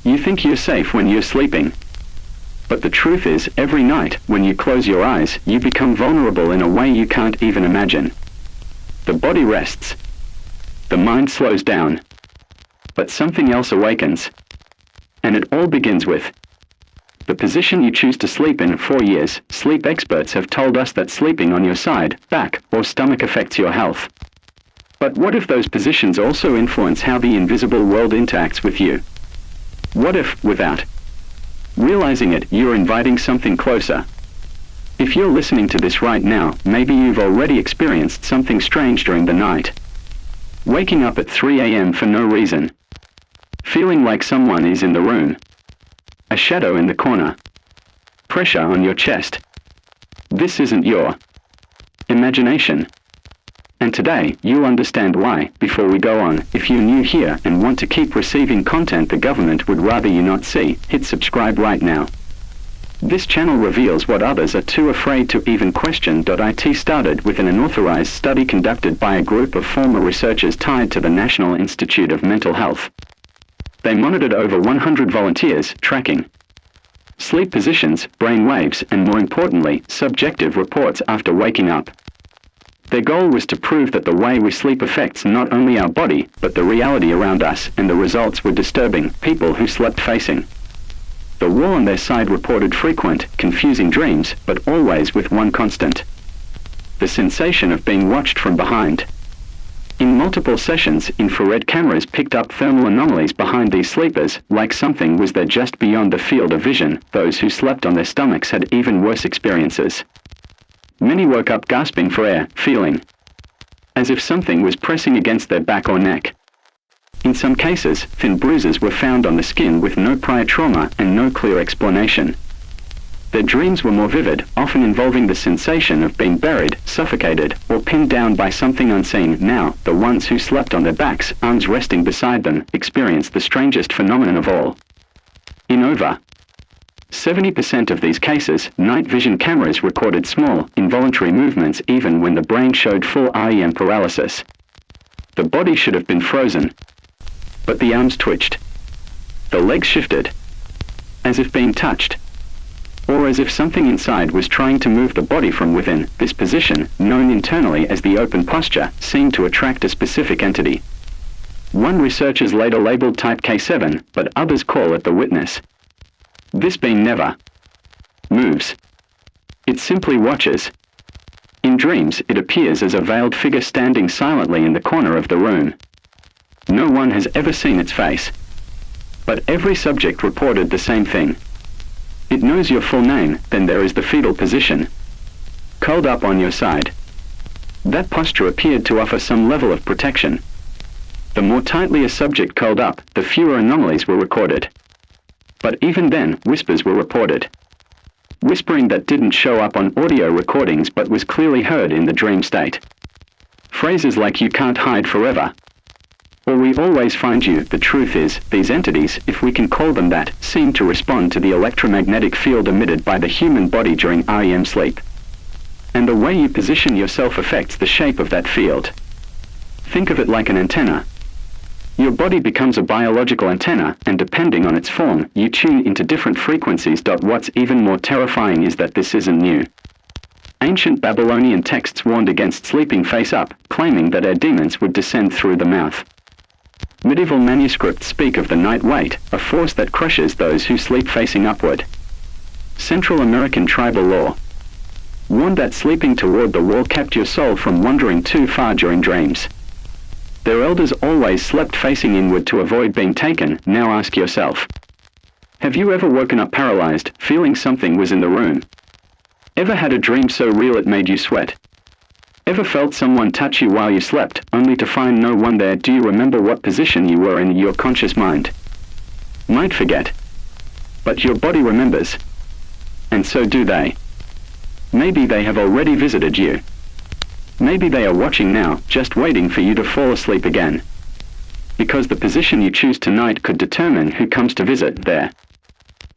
You think you're safe when you're sleeping. But the truth is, every night, when you close your eyes, you become vulnerable in a way you can't even imagine. The body rests. The mind slows down. But something else awakens. And it all begins with the position you choose to sleep in. For years, sleep experts have told us that sleeping on your side, back, or stomach affects your health. But what if those positions also influence how the invisible world interacts with you? What if, without realizing it, you're inviting something closer? If you're listening to this right now, maybe you've already experienced something strange during the night. Waking up at 3 a.m. for no reason. Feeling like someone is in the room. A shadow in the corner. Pressure on your chest. This isn't your imagination. And today, you'll understand why. Before we go on, if you're new here and want to keep receiving content the government would rather you not see, hit subscribe right now. This channel reveals what others are too afraid to even question. It started with an unauthorized study conducted by a group of former researchers tied to the National Institute of Mental Health. They monitored over 100 volunteers, tracking sleep positions, brain waves, and more importantly, subjective reports after waking up. Their goal was to prove that the way we sleep affects not only our body, but the reality around us, and the results were disturbing. People who slept facing the wall on their side reported frequent, confusing dreams, but always with one constant: the sensation of being watched from behind. In multiple sessions, infrared cameras picked up thermal anomalies behind these sleepers, like something was there just beyond the field of vision. Those who slept on their stomachs had even worse experiences. Many woke up gasping for air, feeling as if something was pressing against their back or neck. In some cases, thin bruises were found on the skin with no prior trauma and no clear explanation. Their dreams were more vivid, often involving the sensation of being buried, suffocated, or pinned down by something unseen. Now, the ones who slept on their backs, arms resting beside them, experienced the strangest phenomenon of all. In over 70% of these cases, night vision cameras recorded small, involuntary movements even when the brain showed full REM paralysis. The body should have been frozen. But the arms twitched. The legs shifted. As if being touched. Or as if something inside was trying to move the body from within. This position, known internally as the open posture, seemed to attract a specific entity. One researchers later labeled type K7, but others call it the witness. This being never moves. It simply watches. In dreams, it appears as a veiled figure standing silently in the corner of the room. No one has ever seen its face. But every subject reported the same thing. It knows your full name. Then there is the fetal position. Curled up on your side. That posture appeared to offer some level of protection. The more tightly a subject curled up, the fewer anomalies were recorded. But even then, whispers were reported. Whispering that didn't show up on audio recordings but was clearly heard in the dream state. Phrases like "you can't hide forever," or "we always find you." The truth is, these entities, if we can call them that, seem to respond to the electromagnetic field emitted by the human body during REM sleep. And the way you position yourself affects the shape of that field. Think of it like an antenna. Your body becomes a biological antenna, and depending on its form, you tune into different frequencies. What's even more terrifying is that this isn't new. Ancient Babylonian texts warned against sleeping face up, claiming that air demons would descend through the mouth. Medieval manuscripts speak of the night wait, a force that crushes those who sleep facing upward. Central American tribal law warned that sleeping toward the wall kept your soul from wandering too far during dreams. Their elders always slept facing inward to avoid being taken. Now ask yourself, have you ever woken up paralyzed, feeling something was in the room? Ever had a dream so real it made you sweat? Ever felt someone touch you while you slept, only to find no one there? Do you remember what position you were in? Your conscious mind might forget, but your body remembers. And so do they. Maybe they have already visited you. Maybe they are watching now, just waiting for you to fall asleep again. Because the position you choose tonight could determine who comes to visit. There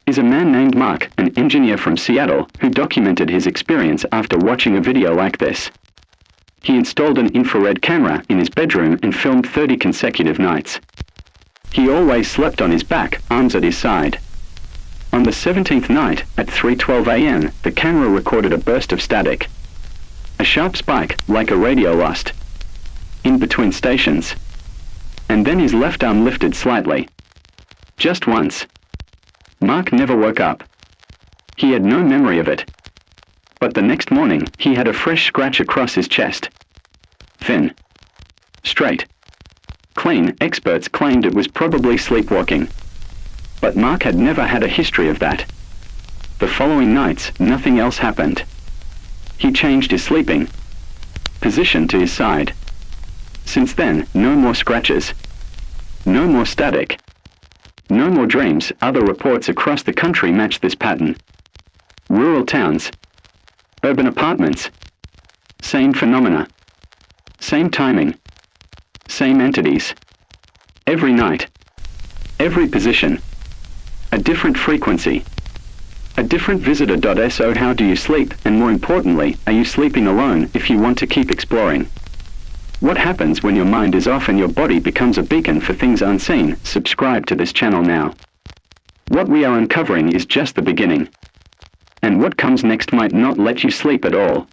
is a man named Mark, an engineer from Seattle, who documented his experience after watching a video like this. He installed an infrared camera in his bedroom and filmed 30 consecutive nights. He always slept on his back, arms at his side. On the 17th night, at 3:12 a.m., the camera recorded a burst of static. A sharp spike, like a radio lust, in between stations. And then his left arm lifted slightly. Just once. Mark never woke up. He had no memory of it. But the next morning, he had a fresh scratch across his chest. Thin. Straight. Clean. Experts claimed it was probably sleepwalking. But Mark had never had a history of that. The following nights, nothing else happened. He changed his sleeping position to his side. Since then, no more scratches. No more static. No more dreams. Other reports across the country match this pattern. Rural towns. Urban apartments. Same phenomena. Same timing. Same entities. Every night. Every position. A different frequency. A different visitor. So how do you sleep, and more importantly, are you sleeping alone if you want to keep exploring? What happens when your mind is off and your body becomes a beacon for things unseen? Subscribe to this channel now. What we are uncovering is just the beginning. And what comes next might not let you sleep at all.